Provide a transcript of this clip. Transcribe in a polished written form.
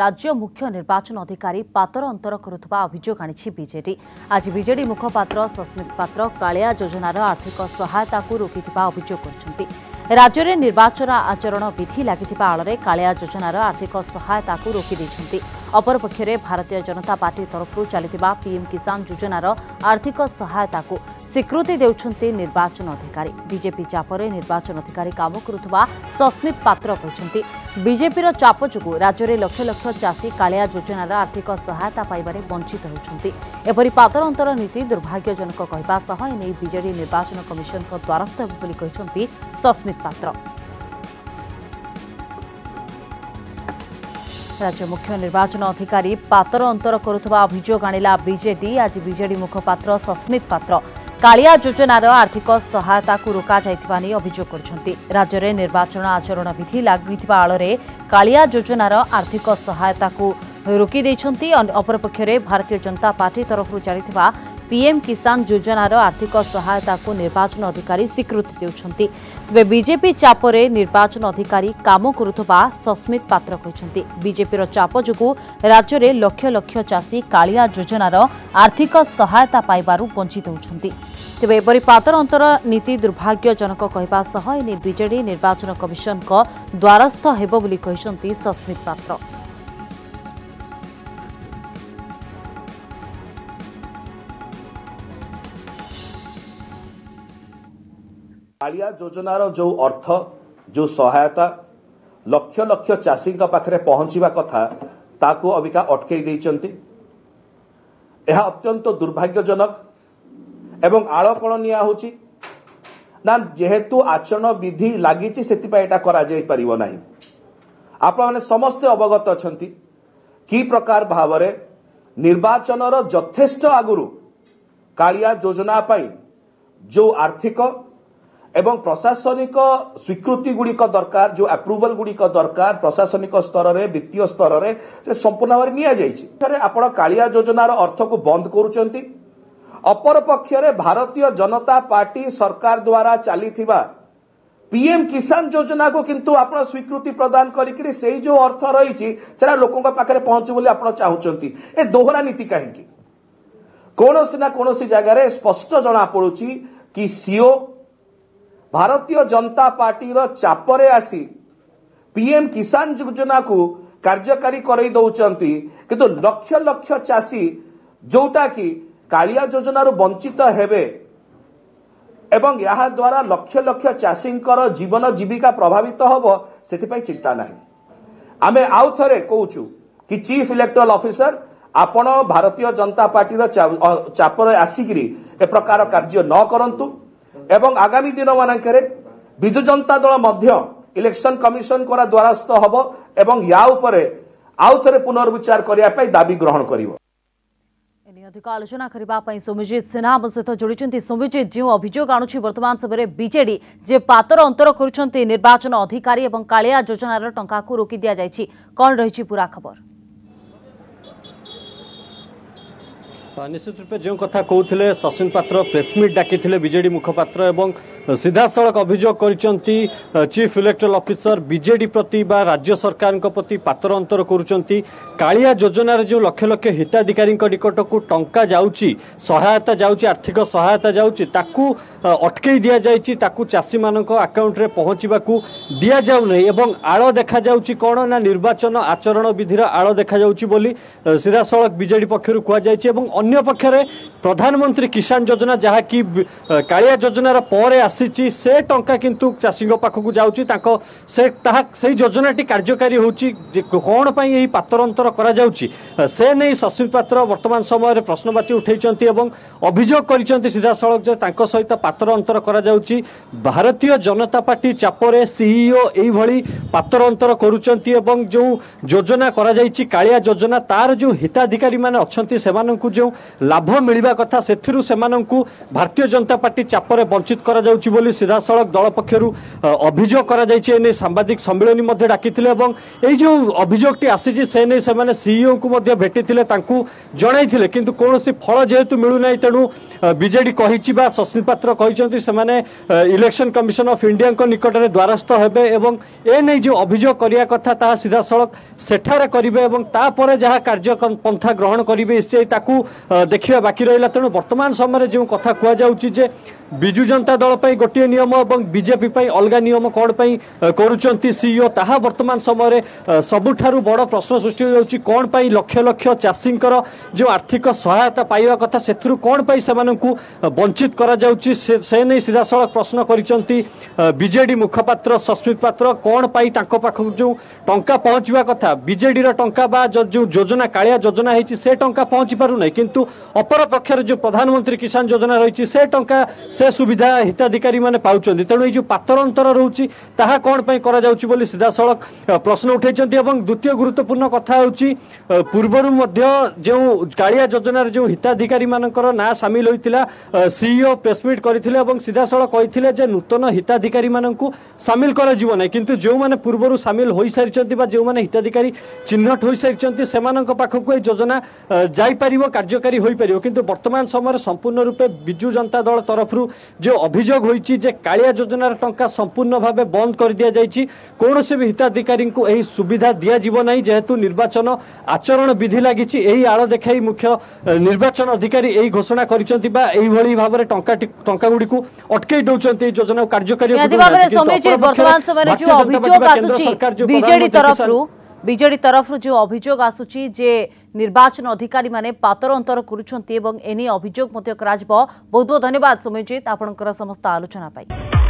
राज्य मुख्य निर्वाचन अधिकारी पातर अंतर करुवा अभियोग आनी बीजेडी। आज बीजेडी मुखपात्र सस्मित पात्र कालिया योजनार आर्थिक सहायता को रोकिथिबा अभियोग करछन्ति। राज्य में निर्वाचन आचरण विधि लगी आड़ कालिया योजनार आर्थिक सहायता को रोकी दैछन्ति। अपरपक्षे भारतीय जनता पार्टी तरफ चलिथिबा पीएम किसान योजनार आर्थिक सहायता को स्वीकृति देउछन्ति निर्वाचन अधिकारी। बीजेपी चापरे निर्वाचन अधिकारी काम करुवा सस्मित पात्र कहते बीजेपी चाप जो राज्य में लक्ष लक्ष चाषी कालिया योजनार आर्थिक सहायता पाइबारे वंचित होती। एपरी पातर अंतर नीति दुर्भाग्यजनक कहवा सह एने बीजेडी निर्वाचन कमिशन द्वारस्थ होबोली कहते सस्मित पात्र। राज्य मुख्य निर्वाचन अधिकारी पातर अंतर करुवा अभियोग आनिला बीजेडी। आज बीजेडी मुखपात्र सस्मित पात्र कालिया योजनार आर्थिक सहायता को रोका जाइथिबा नै अभियोग करछन्ति। राज्य में निर्वाचन आचरण विधि लागिथिबा आଳରେ कालिया योजनार आर्थिक सहायता को रोकी दैछन्ति। अपरपक्षे भारतीय जनता पार्टी तरफ चलिथिबा पीएम किसान योजनार आर्थिक सहायता को निर्वाचन अधिकारी स्वीकृति देउछन्ति। तेबे बीजेपी चापरे निर्वाचन अधिकारी काम करुवा सस्मित पात्र कहते बीजेपी चाप जो राज्य में लक्ष लक्ष चाषी कालिया योजनार आर्थिक सहायता पाइबारु वंचित होउछन्ति। तेबे एपरी पातर अंतर नीति दुर्भाग्यजनक कहवा सह एने बीजेडी निर्वाचन कमिशन द्वारस्थ हेबो बोली कहछन्ति सस्मित पात्र। कालिया योजनार जो अर्थ जो सहायता लक्ष लक्ष चाषी पाखे पहुंचवा कथा ताको अबिका अटकई देइचंती। यह अत्यंत दुर्भाग्यजनक एवं आड़ कण निया होची ना जेहेतु आचरण विधि लगी से करा जाई परिबो नाही। आपण माने समस्त अवगत अछंती कि प्रकार भाव निर्वाचनर यथेष्ट आगुरु कालिया योजना पाई जो आर्थिक एवं प्रशासनिक स्वीकृति गुड़िक दरकार जो अप्रूवल गुड़िक दरकार प्रशासनिक स्तर में वित्तीय स्तर में से संपूर्ण भाव में आपण कालिया योजनार अर्थ को बंद करुचंती। अपर पक्षरे भारतीय जनता पार्टी सरकार द्वारा चलीथिबा पीएम किसान योजना को किंतु आपण स्वीकृति प्रदान करिकरी सेही जो अर्थ रही सेरा लोकों पाखे पहुंचु बोली आपण चाहूचंती। ए दोहरा नीति कहीं कौनसी ना कौनसी जगह स्पष्ट जना पड़ुची कि सीओ भारतीय जनता पार्टी चापरे आसी पीएम किसान योजना को कार्यकारी करई दउचंती किंतु लक्ष लक्ष चाषी जोटा कि कालिया योजना वंचित हेबे एवं यह द्वारा लक्ष लक्ष चाषी जीवन जीविका प्रभावित होबो सेतिपई चिंता नाही। आमे आउ थरे कहूचु कि चीफ इलेक्टोरल ऑफिसर आपण भारतीय जनता पार्टी चापरे आसिकरी ए प्रकार कार्य न करंतु एवं आगामी दिन मानकरे बिजु जनता दल मध्य इलेक्शन कमिशन कोरा द्वारस्थ हबो एवं या उपरे आउ थरे पुनर्विचार करिया पई दाबी ग्रहण करिवो। एने अधिक आलोचना करिबा पई सोमजीत सिन्हा हम सहित जोड़िचंती। सोमजीत जो अभियोग आणुछि वर्तमान समय बीजेडी जे पातर अंतर करुछंती निर्वाचन अधिकारी एवं कालिया योजनार टंका को रोकी दिया जायछि कोन रहिछि पूरा खबर? निश्चित रूपे जो कथा कहते सस्मित पात्र प्रेसमिट डाकी बीजेडी मुखपात्र एवं सीधा सड़क अभियोग करिसेंती चीफ इलेक्टोरल ऑफिसर बीजेडी प्रति बा राज्य सरकार प्रति पातर अंतर करुचंती। कालिया योजनार जो लक्ष लक्ष हिताधिकारी निकट को टंका जाउची सहायता जाउची आर्थिक सहायता जाउची ताकू अटकई दिया जाइची ताकू चाषी मानक अकाउंट रे पहुंचीबाकू दिया जाउ नै एवं आड़ देखा जाउची कोन ना निर्वाचन आचरण विधिर आड़ देखा जाउची बोली सीधा सड़क बीजेडी पक्षरु कुआ जाइची। एवं अन्य पक्षरे प्रधानमंत्री किसान योजना जहाँ कि कालिया योजनार पर आसी से टंका किंतु चाषी पाखक जाउची ताको से योजनाटी कार्यकारी होची कौन पाई यही पातर अंतर करा जाउची से नहीं सस्मित पात्र वर्तमान समय प्रश्नवाची उठेइचंती एवं अभियोग करिसेंती सीधा सड़क जे तांको सहित पातर अंतर करा जाउची। भारतीय जनता पार्टी चापरे सीईओ एई भली पातर अंतर करुचंती एवं जो योजना करा जाइची कालिया योजना तार जो हिताधिकारी माने अछंती सेमानंकु जो लाभ मिलवा कथा सेथिरु सेमानंकु भारतीय जनता पार्टी चापरे वंचित करा जाउची बोली सीधा सड़क दल पक्षरु अभियोग करा जायछि एने सांबादिक सम्मेलन मध्ये डाकिथिले एवं एई जो अभियोगटी आसीछि से नै सेमाने सीईओ को मध्ये भेटिथिले तांकु जणाइथिले किंतु कोनोसी फल जेहेतु मिलु नै तेनु बीजेडी कहिछि बा सस्मित पात्र कहिसंती सेमाने इलेक्शन कमिशन ऑफ इंडिया को निकट में द्वारस्थ हेबे एवं ए नै जो अभियोग करिया कथा ता सीधा सड़क सेठारे करिवे एवं तापर जहा कार्य पंथा ग्रहण करिवे से ताकू देखिबा बाकी रहिला तेनु वर्तमान समय जो कथा कुआ जाउछि जे बिजु जनता दल पई गोटे नियम और बीजेपी पई अलगा नियम कोड पई करूचंती सीईओ ताहा वर्तमान समय सबुठारु बड़ प्रश्न सृष्टि होउछि कोन पई लक्ष लक्ष चाषींकर जो आर्थिक सहायता पाइबा कथा सेथुरु कोन पई सेमानंकु वंचित करा जाउछि से नै सीधा सड़क प्रश्न करिसंती बीजेडी मुखपात्र सस्मित पात्र कोन पई तांको पाखु जो टंका पहुंचबा कथा बीजेडी रो टंका बा जो योजना कालिया योजना हेछि से टंका पहुंची पारु नै किंतु अपर पक्षर जो प्रधानमंत्री किसान योजना रहिछि से टंका से सुविधा हिताधिकारी माने पाउचंदी तेणु ये जो पातर अंतर रोची ताहा कोन पई करा जाउची बोली सीधा सड़क प्रश्न उठैचंती एवं द्वितीय गुरुत्वपूर्ण कथा होची पूर्वरु मध्य जो कालिया योजना जो हिताधिकारी मानकर ना शामिल होइतिला सीईओ प्रेसमिट करथिले एवं सीधा सड़क कहिथिले जे नूतन हिताधिकारी माननकु शामिल करा जीव नै किंतु जो माने पूर्वरु शामिल होई सारिचंती बा जो माने हिताधिकारी चिन्हट होई सारिचंती सेमानक पाखकु ए योजना जाई परिवो कार्यकारी होई परिवो किंतु वर्तमान समय संपूर्ण रूपे बिजु जनता दल तरफरु जो अभियोग होइछि जे कालिया योजनार टंका संपूर्ण भावे बंद कर दिया जाइछि कोनोसे भी हिताधिकारी को एही सुविधा दिया जीव नै जेहेतु निर्वाचन आचरण विधि लागिछि एही आळ देखाई मुख्य निर्वाचन अधिकारी एही घोषणा करिसंती बा एही भली भाबरे टंका गुडी को अटकै दउचंती योजना कार्यकारी वर्तमान समय जो अभियोग आसुछि बीजेडी तरफ जो अभियोग आसुछि जे निर्वाचन अधिकारी माने पातर अंतर करुछंती एवं एनी अभियोग मध्य कराजिबो बहुत बहुत धन्यवाद सोमयजीत आपनकर समस्त आलोचना पाई।